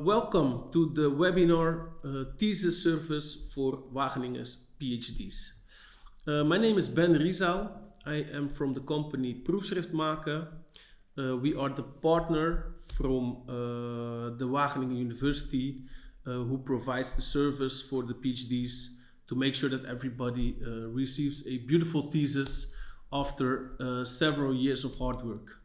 Welcome to the webinar Thesis Service for Wageningen's PhD's. My name is Ben Rizal. I am from the company Proefschrift Maken. We are the partner from the Wageningen University who provides the service for the PhD's to make sure that everybody receives a beautiful thesis after several years of hard work.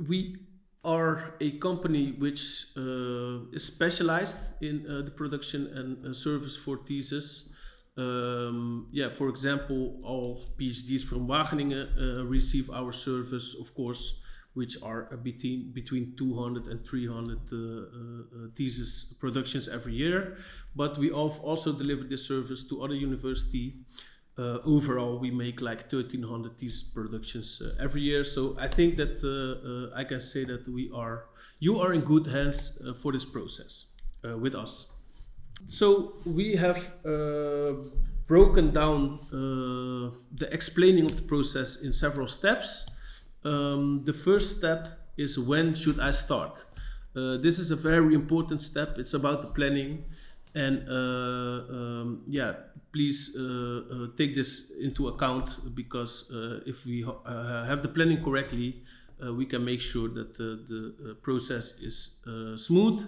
We are a company which is specialized in the production and service for thesis. For example, all PhDs from Wageningen receive our service, of course, which are between 200 and 300 thesis productions every year. But we also deliver this service to other universities. Overall, we make like 1,300 thesis productions every year. So I think that I can say that you are in good hands for this process with us. So we have broken down the explaining of the process in several steps. The first step is when should I start? This is a very important step. It's about the planning. And please take this into account because if we have the planning correctly, we can make sure that the process is smooth.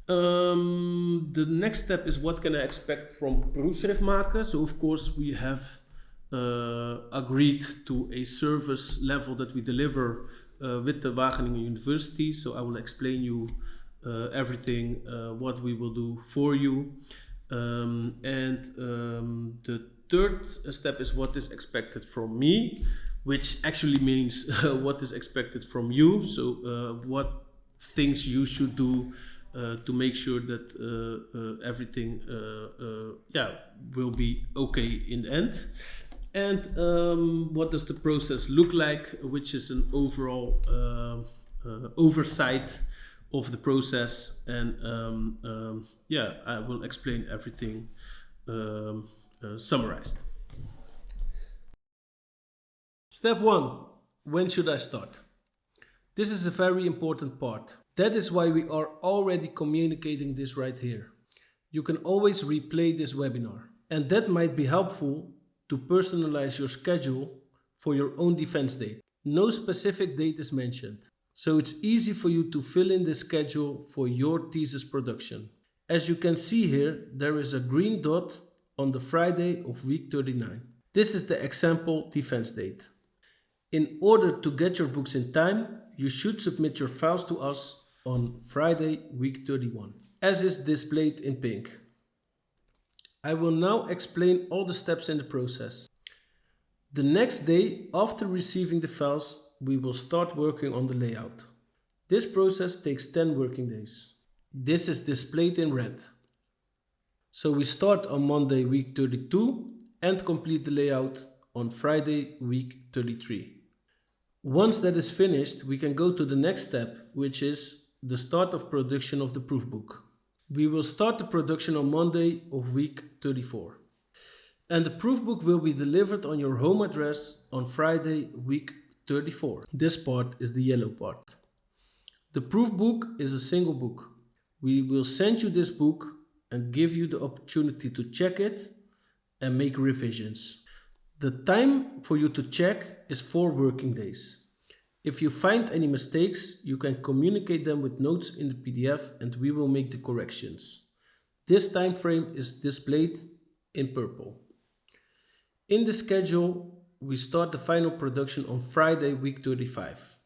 The next step is what can I expect from Proefschrift Maken. So of course we have agreed to a service level that we deliver with the Wageningen University. So I will explain you everything what we will do for you, the third step is what is expected from me, which actually means what is expected from you. So what things you should do to make sure that everything will be okay in the end. And what does the process look like, which is an overall oversight of the process, and I will explain everything summarized. Step 1. When should I start? This is a very important part. That is why we are already communicating this right here. You can always replay this webinar, and that might be helpful to personalize your schedule for your own defense date. No specific date is mentioned. So it's easy for you to fill in the schedule for your thesis production. As you can see here, there is a green dot on the Friday of week 39. This is the example defense date. In order to get your books in time, you should submit your files to us on Friday week 31, as is displayed in pink. I will now explain all the steps in the process. The next day after receiving the files, we will start working on the layout. This process takes 10 working days. This is displayed in red. So we start on Monday week 32 and complete the layout on Friday week 33. Once that is finished, we can go to the next step, which is the start of production of the proof book. We will start the production on Monday of week 34. And the proof book will be delivered on your home address on Friday week 34. This part is the yellow part. The proof book is a single book. We will send you this book and give you the opportunity to check it and make revisions. The time for you to check is 4 working days. If you find any mistakes, you can communicate them with notes in the PDF and we will make the corrections. This time frame is displayed in purple. In the schedule, we start the final production on Friday week 35.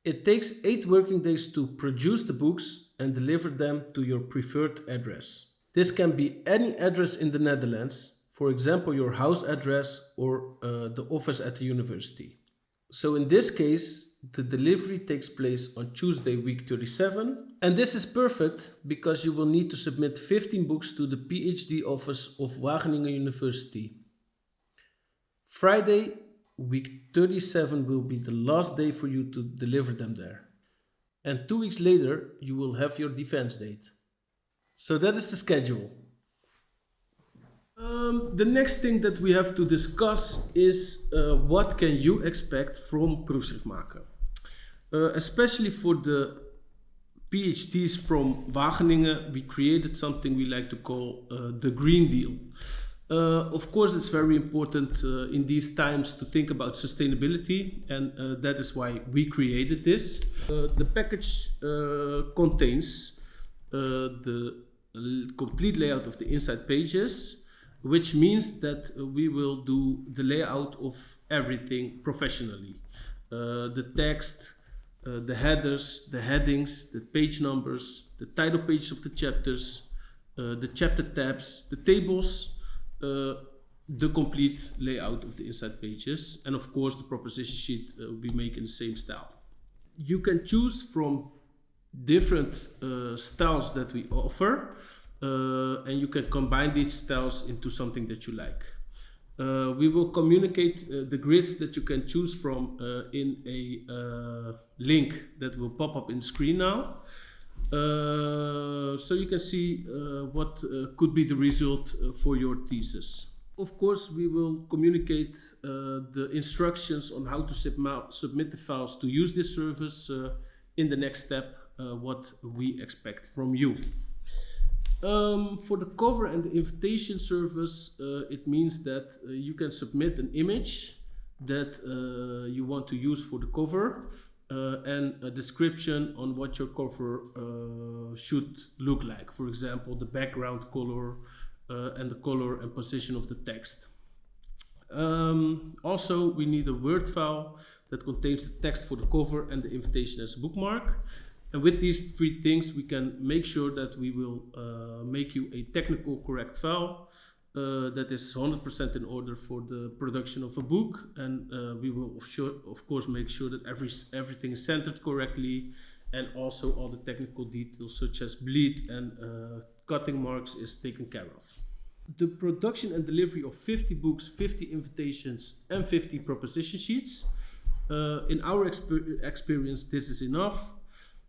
It takes 8 working days to produce the books and deliver them to your preferred address. This can be any address in the Netherlands, for example your house address or the office at the university. So in this case, the delivery takes place on Tuesday week 37, and this is perfect because you will need to submit 15 books to the PhD office of Wageningen University. Friday, week 37 will be the last day for you to deliver them there. And 2 weeks later, you will have your defense date. So that is the schedule. The next thing that we have to discuss is what can you expect from Proefschrift Maken. Especially for the PhDs from Wageningen, we created something we like to call the Green Deal. Of course, it's very important in these times to think about sustainability, and that is why we created this. The package contains the complete layout of the inside pages, which means that we will do the layout of everything professionally. The text, the headers, the headings, the page numbers, the title page of the chapters, the chapter tabs, the tables, the complete layout of the inside pages, and of course the proposition sheet we make in the same style. You can choose from different styles that we offer, and you can combine these styles into something that you like. We will communicate the grids that you can choose from in a link that will pop up in screen now. So you can see what could be the result for your thesis. Of course, we will communicate the instructions on how to submit the files to use this service in the next step, what we expect from you. For the cover and the invitation service, it means that you can submit an image that you want to use for the cover and a description on what your cover should look like. For example, the background color and the color and position of the text. Also, we need a Word file that contains the text for the cover and the invitation as a bookmark. And with these three things, we can make sure that we will make you a technical correct file that is 100% in order for the production of a book. And we will, of course, make sure that everything is centered correctly, and also all the technical details such as bleed and cutting marks is taken care of. The production and delivery of 50 books, 50 invitations, and 50 proposition sheets. In our experience, this is enough.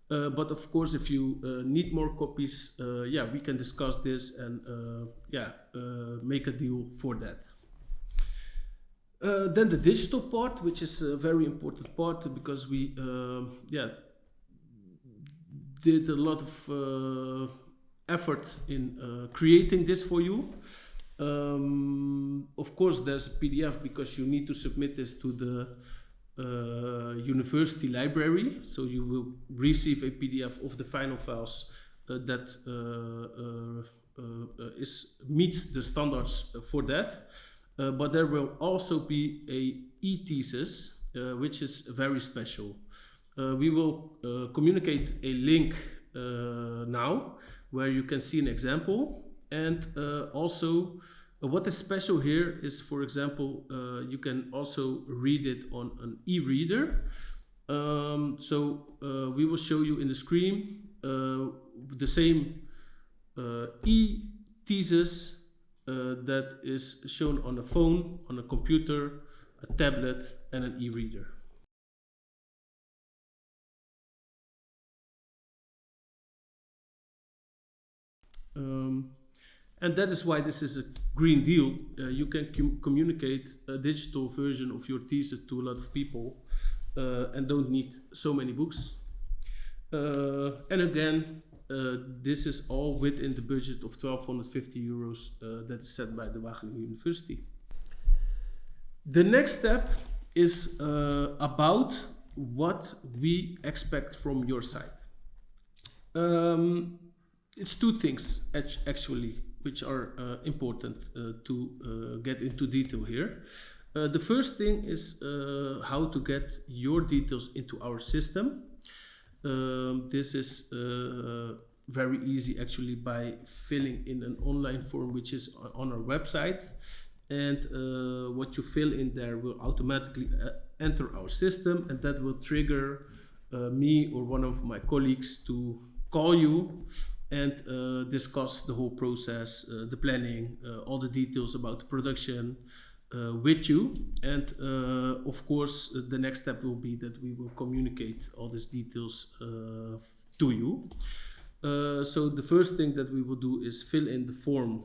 But of course, if you need more copies, we can discuss this and make a deal for that. Then the digital part, which is a very important part because we did a lot of effort in creating this for you. Of course, there's a PDF because you need to submit this to the university library, so you will receive a PDF of the final files that meets the standards for that. But there will also be a e-thesis, which is very special. We will communicate a link now where you can see an example, and also what is special here is, for example, you can also read it on an e-reader. We will show you in the screen the same e-thesis that is shown on a phone, on a computer, a tablet, and an e-reader. And that is why this is a green deal. You can communicate a digital version of your thesis to a lot of people and don't need so many books. And again, this is all within the budget of 1,250 euros that is set by the Wageningen University. The next step is about what we expect from your side. It's two things actually, which are important to get into detail here. The first thing is how to get your details into our system. This is very easy actually by filling in an online form which is on our website, and what you fill in there will automatically enter our system, and that will trigger me or one of my colleagues to call you and discuss the whole process, the planning, all the details about the production with you. And of course, the next step will be that we will communicate all these details to you. So the first thing that we will do is fill in the form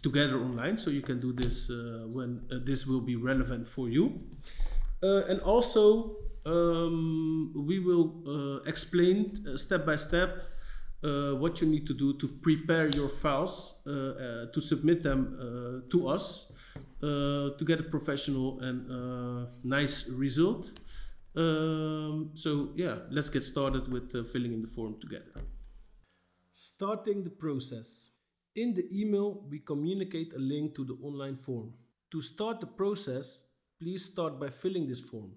together online, so you can do this when this will be relevant for you. And also we will explain step by step what you need to do to prepare your files to submit them to us to get a professional and nice result. So yeah, let's get started with filling in the form together. Starting the process. In the email, we communicate a link to the online form. To start the process, please start by filling this form.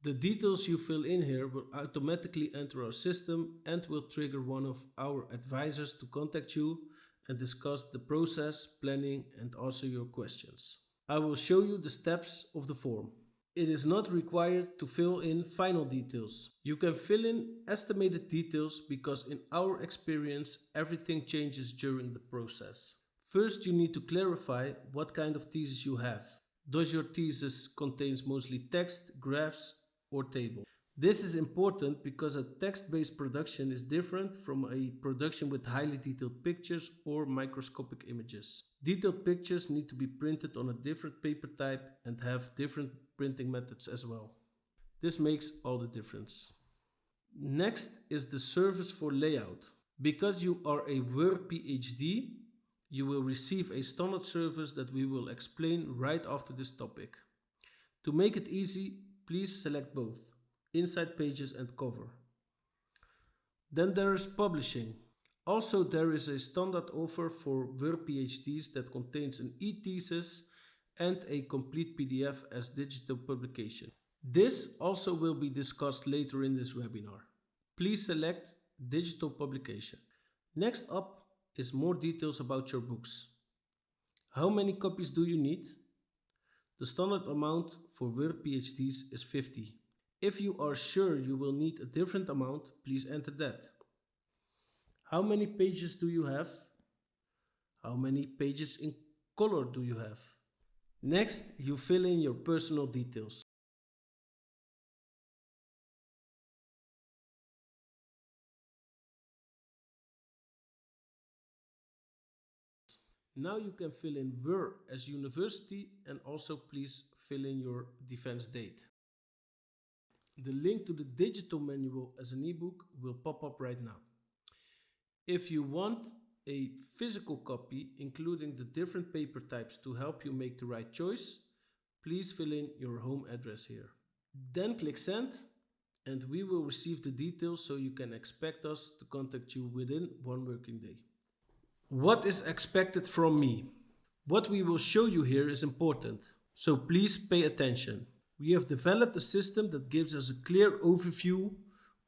The details you fill in here will automatically enter our system and will trigger one of our advisors to contact you and discuss the process, planning, and answer your questions. I will show you the steps of the form. It is not required to fill in final details. You can fill in estimated details because in our experience everything changes during the process. First, you need to clarify what kind of thesis you have. Does your thesis contains mostly text, graphs, or table? This is important because a text-based production is different from a production with highly detailed pictures or microscopic images. Detailed pictures need to be printed on a different paper type and have different printing methods as well. This makes all the difference. Next is the service for layout. Because you are a Wur PhD, you will receive a standard service that we will explain right after this topic. To make it easy, please select both, inside pages and cover. Then there is publishing. Also, there is a standard offer for Wur PhDs that contains an e-thesis and a complete PDF as digital publication. This also will be discussed later in this webinar. Please select digital publication. Next up is more details about your books. How many copies do you need? The standard amount for Wur PhDs is 50. If you are sure you will need a different amount, please enter that. How many pages do you have? How many pages in color do you have? Next, you fill in your personal details. Now you can fill in Wur as university and also please fill in your defense date. The link to the digital manual as an ebook will pop up right now. If you want a physical copy, including the different paper types to help you make the right choice, please fill in your home address here. Then click send and we will receive the details so you can expect us to contact you within 1 working day. What is expected from me? What we will show you here is important, so please pay attention. We have developed a system that gives us a clear overview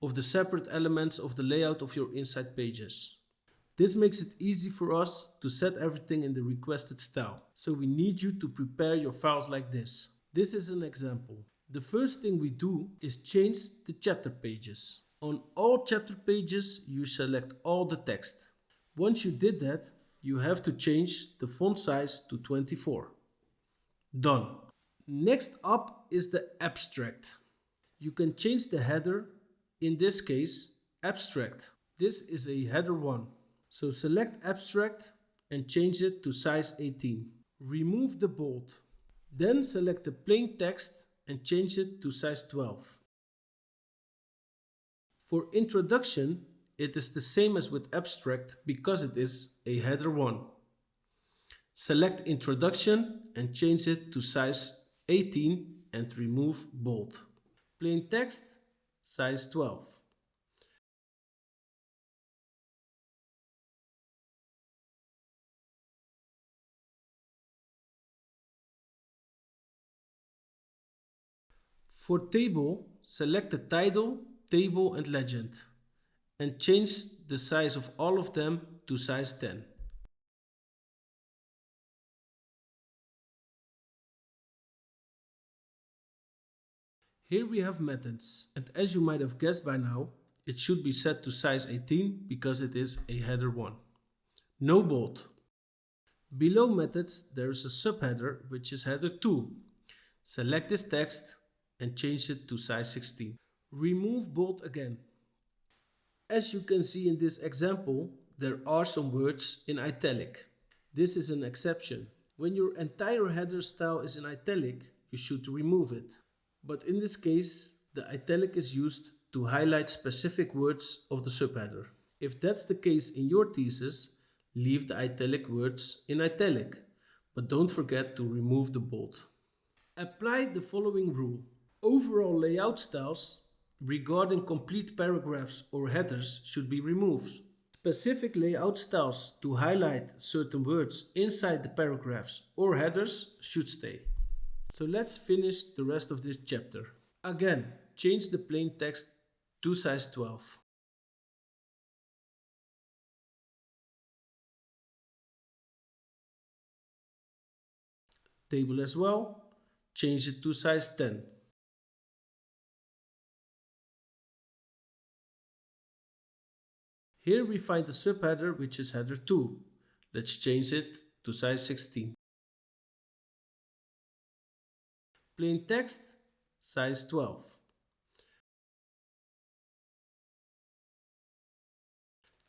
of the separate elements of the layout of your inside pages. This makes it easy for us to set everything in the requested style. So we need you to prepare your files like this. This is an example. The first thing we do is change the chapter pages. On all chapter pages, you select all the text. Once you did that, you have to change the font size to 24. Done. Next up is the abstract. You can change the header, in this case, abstract. This is a header 1. So select abstract and change it to size 18. Remove the bold. Then select the plain text and change it to size 12. For introduction, it is the same as with abstract because it is a header 1. Select introduction and change it to size 18 and remove bold. Plain text, size 12. For table, select the title, table and legend and change the size of all of them to size 10. Here we have methods, and as you might have guessed by now, it should be set to size 18 because it is a header 1. No bold. Below methods there is a subheader which is header 2. Select this text and change it to size 16. Remove bold again. As you can see in this example, there are some words in italic. This is an exception. When your entire header style is in italic, you should remove it. But in this case, The italic is used to highlight specific words of the subheader. If that's the case in your thesis, leave the italic words in italic, but don't forget to remove the bold. Apply the following rule. Overall layout styles regarding complete paragraphs or headers should be removed. Specific layout styles to highlight certain words inside the paragraphs or headers should stay. So let's finish the rest of this chapter. Again, change the plain text to size 12. Table as well, change it to size 10. Here we find the subheader, which is header 2. Let's change it to size 16. Plain text, size 12.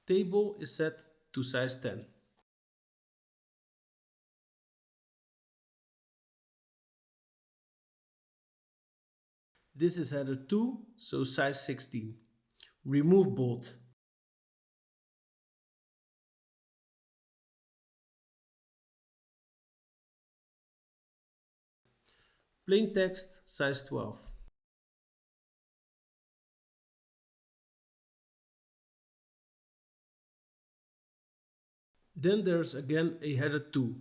Table is set to size 10. This is header 2, so size 16. Remove bold. Plain text, size 12. Then there's again a header 2,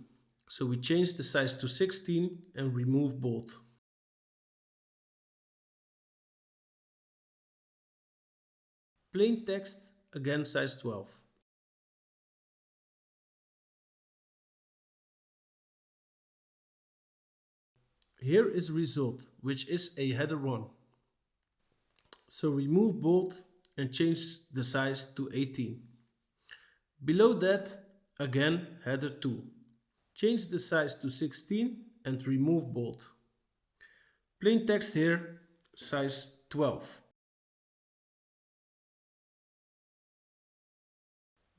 so we change the size to 16 and remove bold. Plain text, again size 12. Here is result, which is a header 1. So remove bold and change the size to 18. Below that, again header 2. Change the size to 16 and remove bold. Plain text here, size 12.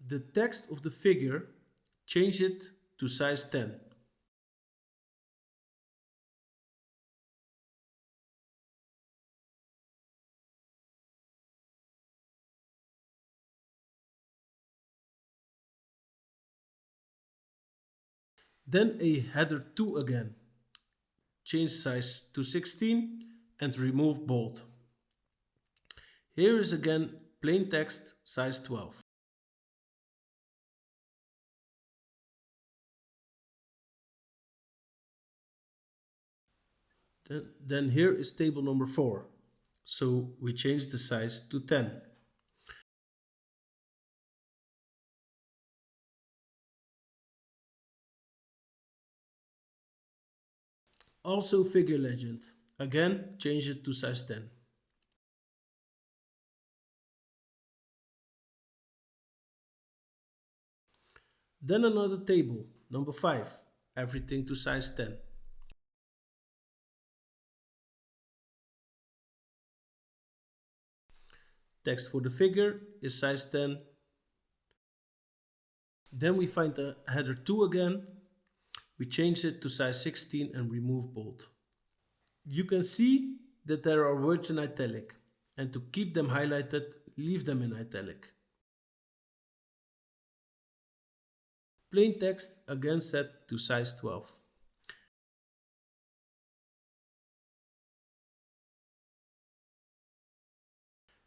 The text of the figure, change it to size 10. Then a header 2 again. Change size to 16 and remove bold. Here is again plain text, size 12. Then here is table number 4. So we change the size to 10. Also figure legend. Again, change it to size 10. Then another table, number 5. Everything to size 10. Text for the figure is size 10. Then we find the header 2 again. We change it to size 16 and remove bold. You can see that there are words in italic, and to keep them highlighted, leave them in italic. Plain text again set to size 12.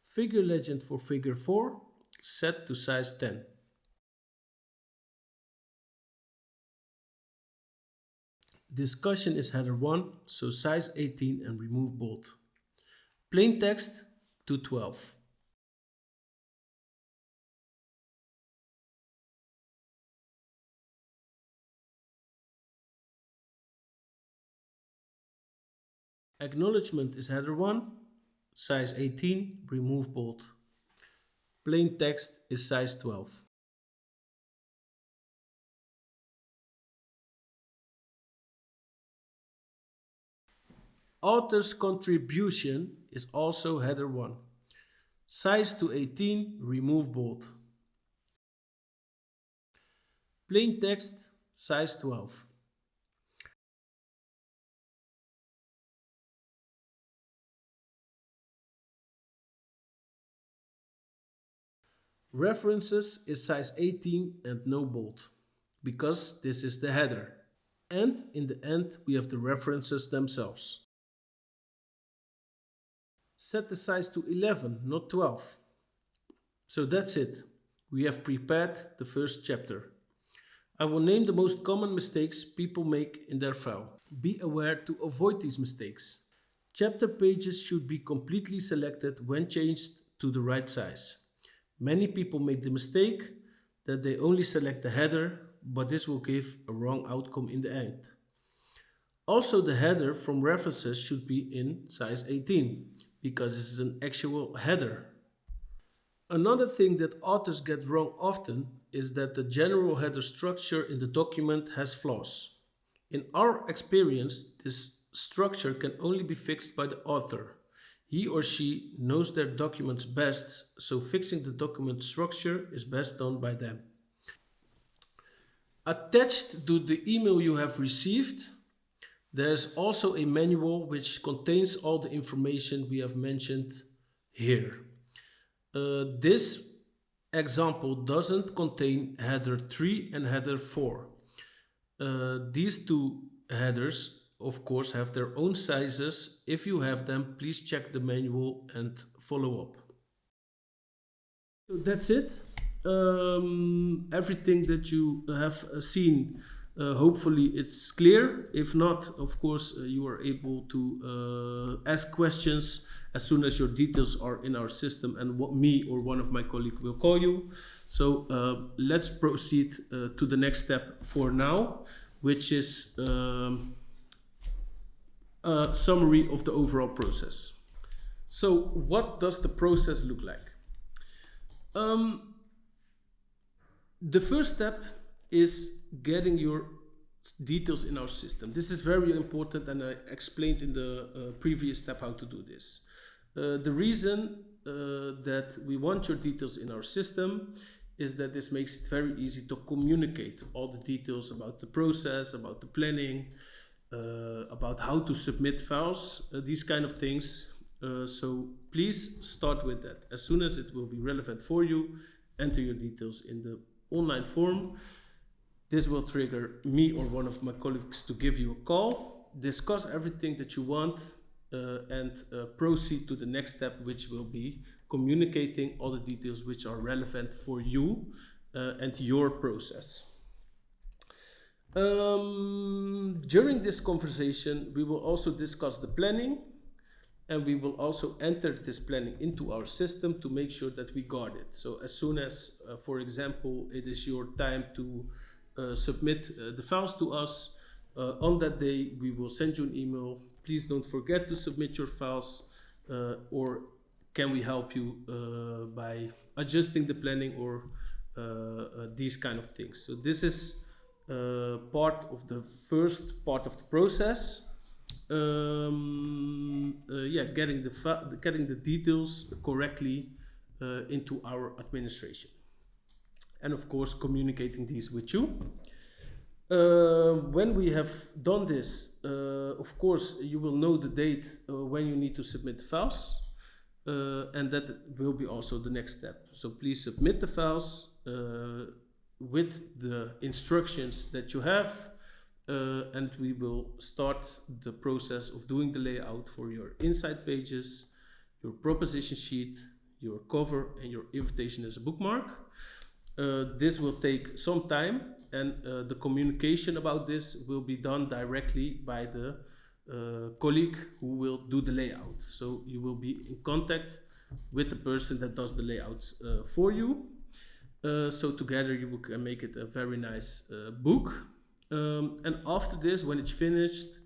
Figure legend for figure 4 set to size 10. Discussion is header 1, so size 18 and remove bold. Plain text to 12. Acknowledgement is header 1, size 18, remove bold. Plain text is size 12. Author's contribution is also header 1. Size to 18, remove bold. Plain text, size 12. References is size 18 and no bold, because this is the header. And in the end, we have the references themselves. Set the size to 11, not 12. So that's it. We have prepared the first chapter. I will name the most common mistakes people make in their file. Be aware to avoid these mistakes. Chapter pages should be completely selected when changed to the right size. Many people make the mistake that they only select the header, but this will give a wrong outcome in the end. Also, the header from references should be in size 18, because this is an actual header. Another thing that authors get wrong often is that the general header structure in the document has flaws. In our experience, this structure can only be fixed by the author. He or she knows their documents best, so fixing the document structure is best done by them. Attached to the email you have received, there's also a manual which contains all the information we have mentioned here. This example doesn't contain header 3 and header 4. These two headers, of course, have their own sizes. If you have them, please check the manual and follow up. So that's it. Everything that you have seen, hopefully it's clear. If not, of course, you are able to ask questions as soon as your details are in our system, and me or one of my colleagues will call you. So let's proceed to the next step for now, which is a summary of the overall process. So what does the process look like? The first step is getting your details in our system. This is very important, and I explained in the previous step how to do this. The reason that we want your details in our system is that this makes it very easy to communicate all the details about the process, about the planning, about how to submit files, these kind of things. So please start with that. As soon as it will be relevant for you, enter your details in the online form. This will trigger me or one of my colleagues to give you a call, discuss everything that you want, and proceed to the next step, which will be communicating all the details which are relevant for you and your process. During this conversation, we will also discuss the planning, and we will also enter this planning into our system to make sure that we guard it. So as soon as, for example, it is your time to submit the files to us, on that day we will send you an email. Please don't forget to submit your files, or can we help you by adjusting the planning or these kind of things. So this is part of the first part of the process. Getting the details correctly into our administration, and of course communicating these with you. When we have done this, of course you will know the date when you need to submit the files, and that will be also the next step. So please submit the files with the instructions that you have, and we will start the process of doing the layout for your inside pages, your proposition sheet, your cover, and your invitation as a bookmark. This will take some time, and the communication about this will be done directly by the colleague who will do the layout. So you will be in contact with the person that does the layouts for you. So together you can make it a very nice book. And after this, when it's finished,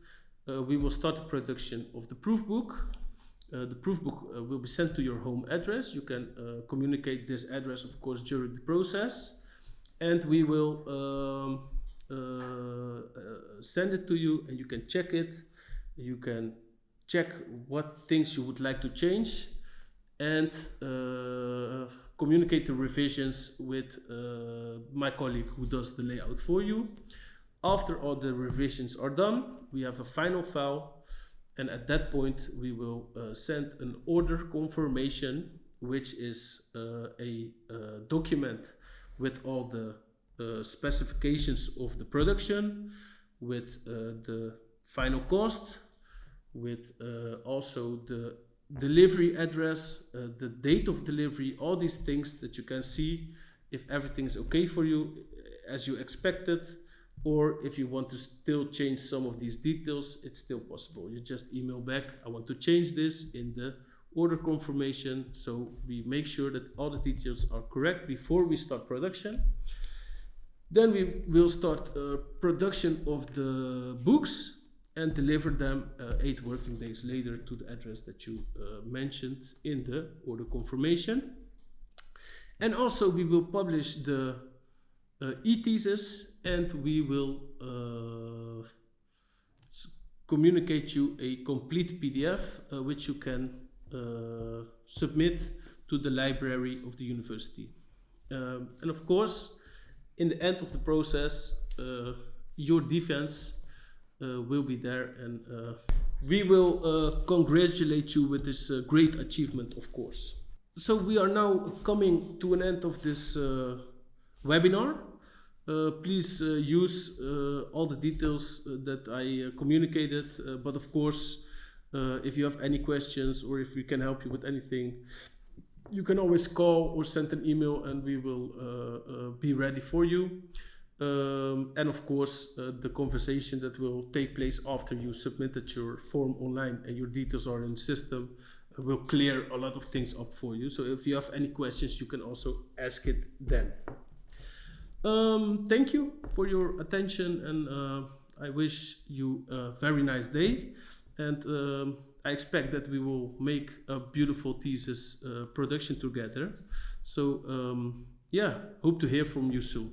we will start the production of the proof book. The proof book will be sent to your home address. You can communicate this address, of course, during the process, and we will send it to you, and you can check it. You can check what things you would like to change, and communicate the revisions with my colleague who does the layout for you. After all the revisions are done, we have a final file, and at that point we will send an order confirmation which is a document with all the specifications of the production, with the final cost, with also the delivery address, the date of delivery, all these things that you can see if everything is okay for you as you expected, or if you want to still change some of these details, it's still possible. You just email back, I want to change this in the order confirmation, so we make sure that all the details are correct before we start production. Then we will start production of the books and deliver them 8 working days later to the address that you mentioned in the order confirmation. And also we will publish the e-thesis, and we will communicate you a complete PDF which you can submit to the library of the university. And of course, in the end of the process, your defense will be there, and we will congratulate you with this great achievement, of course. So we are now coming to an end of this webinar. Please use all the details that I communicated, but of course, if you have any questions or if we can help you with anything, you can always call or send an email, and we will be ready for you. And of course, the conversation that will take place after you submitted your form online and your details are in the system will clear a lot of things up for you. So if you have any questions, you can also ask it then. Thank you for your attention, and I wish you a very nice day, and I expect that we will make a beautiful thesis production together. So yeah, hope to hear from you soon.